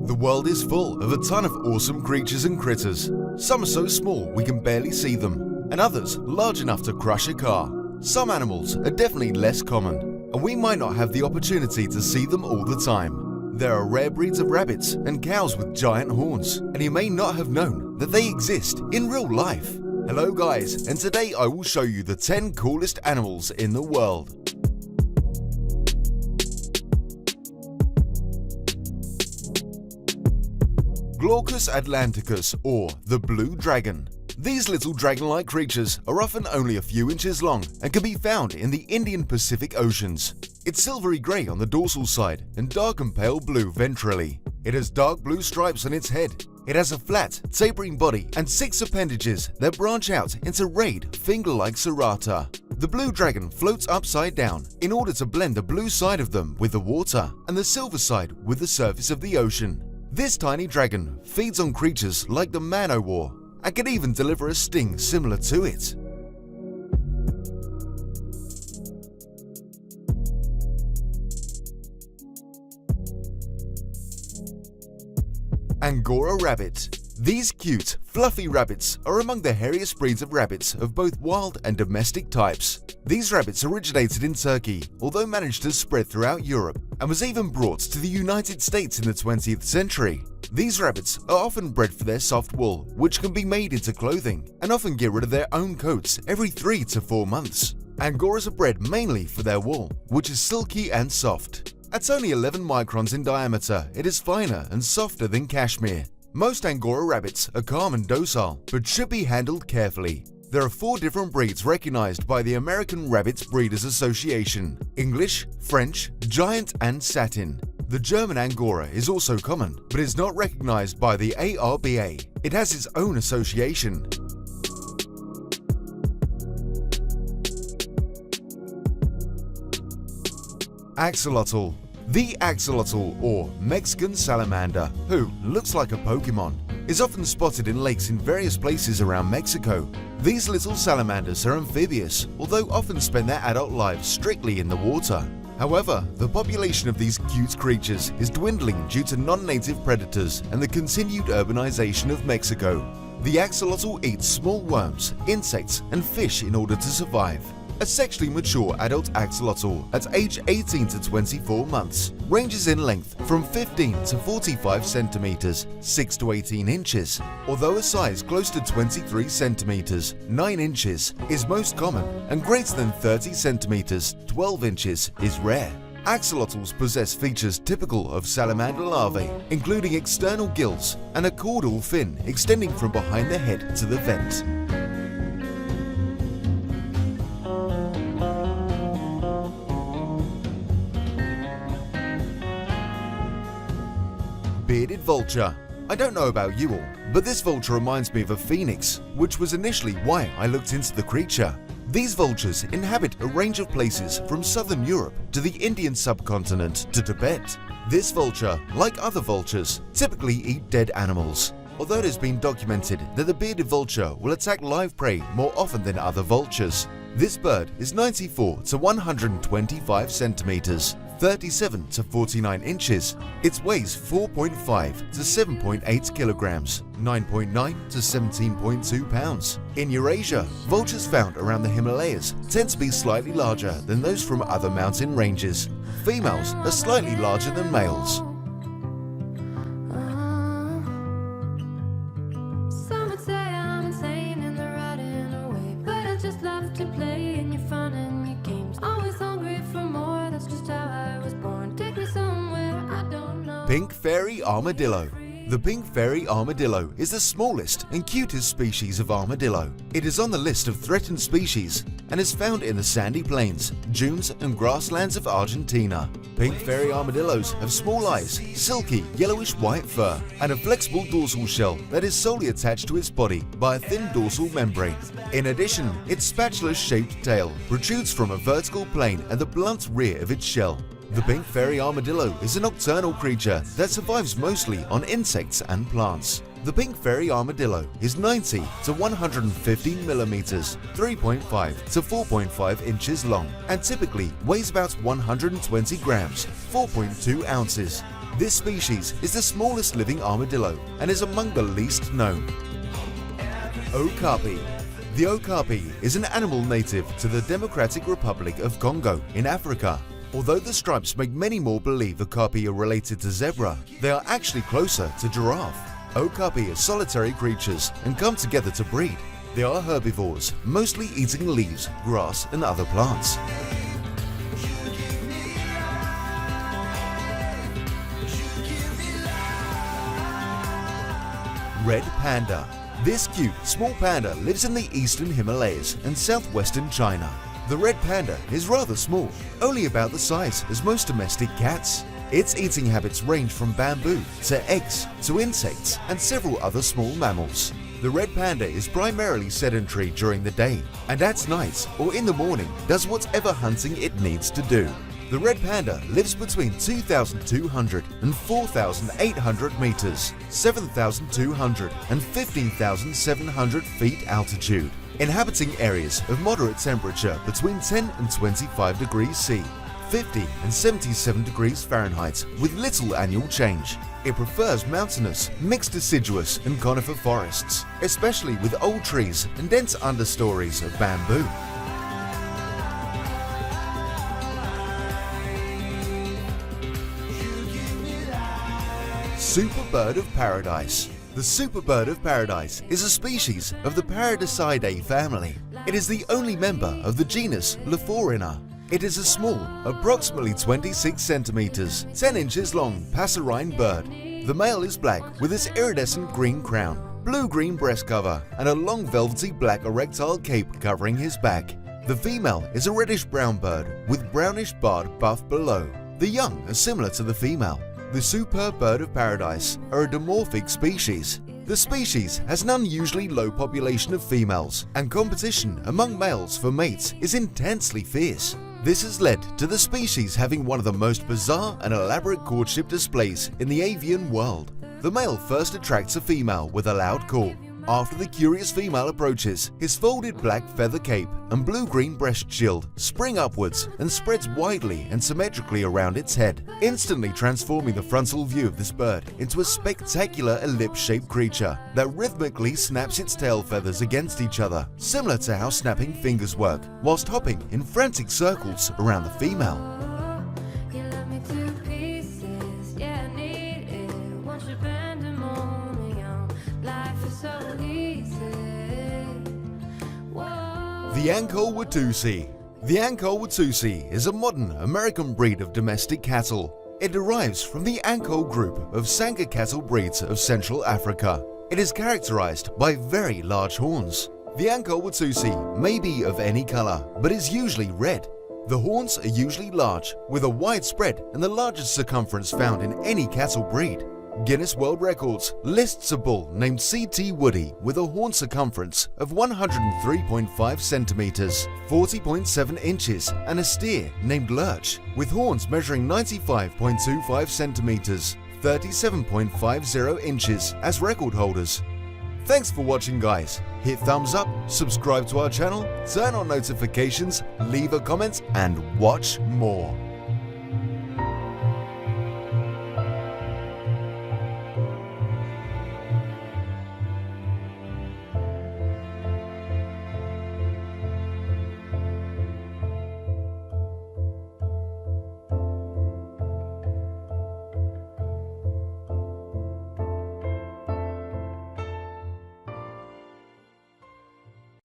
The world is full of a ton of awesome creatures and critters. Some are so small we can barely see them, and others large enough to crush a car. Some animals are definitely less common, and we might not have the opportunity to see them all the time. There are rare breeds of rabbits and cows with giant horns, and you may not have known that they exist in real life. Hello guys, and today I will show you the 10 coolest animals in the world. Glaucus atlanticus, or the blue dragon. These little dragon-like creatures are often only a few inches long and can be found in the Indian Pacific Oceans. It's silvery grey on the dorsal side and dark and pale blue ventrally. It has dark blue stripes on its head. It has a flat, tapering body and 6 appendages that branch out into rayed, finger-like serrata. The blue dragon floats upside down in order to blend the blue side of them with the water and the silver side with the surface of the ocean. This tiny dragon feeds on creatures like the man-o-war and can even deliver a sting similar to it. Angora rabbit. These cute, fluffy rabbits are among the hairiest breeds of rabbits of both wild and domestic types. These rabbits originated in Turkey, although managed to spread throughout Europe, and was even brought to the United States in the 20th century. These rabbits are often bred for their soft wool, which can be made into clothing, and often get rid of their own coats every 3 to 4 months. Angoras are bred mainly for their wool, which is silky and soft. At only 11 microns in diameter, it is finer and softer than cashmere. Most Angora rabbits are calm and docile, but should be handled carefully. There are 4 different breeds recognized by the American Rabbit Breeders Association: English, French, Giant, and Satin. The German Angora is also common, but is not recognized by the ARBA. It has its own association. Axolotl. The axolotl, or Mexican salamander, who looks like a Pokemon, is often spotted in lakes in various places around Mexico. These little salamanders are amphibious, although often spend their adult lives strictly in the water. However, the population of these cute creatures is dwindling due to non-native predators and the continued urbanization of Mexico. The axolotl eats small worms, insects, and fish in order to survive. A sexually mature adult axolotl at age 18 to 24 months ranges in length from 15 to 45 centimeters, 6 to 18 inches, although a size close to 23 centimeters, 9 inches is most common, and greater than 30 centimeters, 12 inches is rare. Axolotls possess features typical of salamander larvae, including external gills and a caudal fin extending from behind the head to the vent. Bearded vulture. I don't know about you all, but this vulture reminds me of a phoenix, which was initially why I looked into the creature. These vultures inhabit a range of places from southern Europe to the Indian subcontinent to Tibet. This vulture, like other vultures, typically eat dead animals, although it has been documented that the bearded vulture will attack live prey more often than other vultures. This bird is 94 to 125 centimeters, 37 to 49 inches. It weighs 4.5 to 7.8 kilograms, 9.9 to 17.2 pounds. In Eurasia, vultures found around the Himalayas tend to be slightly larger than those from other mountain ranges. Females are slightly larger than males. Pink fairy armadillo. The pink fairy armadillo is the smallest and cutest species of armadillo. It is on the list of threatened species and is found in the sandy plains, dunes, and grasslands of Argentina. Pink fairy armadillos have small eyes, silky yellowish-white fur, and a flexible dorsal shell that is solely attached to its body by a thin dorsal membrane. In addition, its spatula-shaped tail protrudes from a vertical plane at the blunt rear of its shell. The pink fairy armadillo is a nocturnal creature that survives mostly on insects and plants. The pink fairy armadillo is 90 to 150 millimeters, 3.5 to 4.5 inches long, and typically weighs about 120 grams, 4.2 ounces. This species is the smallest living armadillo and is among the least known. Okapi. The okapi is an animal native to the Democratic Republic of Congo in Africa. Although the stripes make many more believe okapi are related to zebra, they are actually closer to giraffe. Okapi are solitary creatures and come together to breed. They are herbivores, mostly eating leaves, grass and other plants. Red panda. This cute, small panda lives in the eastern Himalayas and southwestern China. The red panda is rather small, only about the size as most domestic cats. Its eating habits range from bamboo to eggs to insects and several other small mammals. The red panda is primarily sedentary during the day and at night or in the morning does whatever hunting it needs to do. The red panda lives between 2,200 and 4,800 meters, 7,200 and 15,700 feet altitude, inhabiting areas of moderate temperature between 10 and 25 degrees C, 50 and 77 degrees Fahrenheit with little annual change. It prefers mountainous, mixed deciduous and conifer forests, especially with old trees and dense understories of bamboo. Super bird of paradise. The super bird of paradise is a species of the Paradisidae family. It is the only member of the genus Lephorina. It is a small, approximately 26 centimeters, 10 inches long passerine bird. The male is black with its iridescent green crown, blue-green breast cover, and a long velvety black erectile cape covering his back. The female is a reddish-brown bird with brownish-barred buff below. The young are similar to the female. The superb bird of paradise are a dimorphic species. The species has an unusually low population of females, and competition among males for mates is intensely fierce. This has led to the species having one of the most bizarre and elaborate courtship displays in the avian world. The male first attracts a female with a loud call. After the curious female approaches, his folded black feather cape and blue-green breast shield spring upwards and spreads widely and symmetrically around its head, instantly transforming the frontal view of this bird into a spectacular ellipse-shaped creature that rhythmically snaps its tail feathers against each other, similar to how snapping fingers work, whilst hopping in frantic circles around the female. The Ankole-Watusi. The Ankole-Watusi is a modern American breed of domestic cattle. It derives from the Ankole group of Sanka cattle breeds of Central Africa. It is characterized by very large horns. The Ankole-Watusi may be of any color, but is usually red. The horns are usually large, with a wide spread and the largest circumference found in any cattle breed. Guinness World Records lists a bull named C.T. Woody with a horn circumference of 103.5 centimeters, 40.7 inches, and a steer named Lurch with horns measuring 95.25 centimeters, 37.50 inches as record holders. Thanks for watching, guys. Hit thumbs up, subscribe to our channel, turn on notifications, leave a comment, and watch more.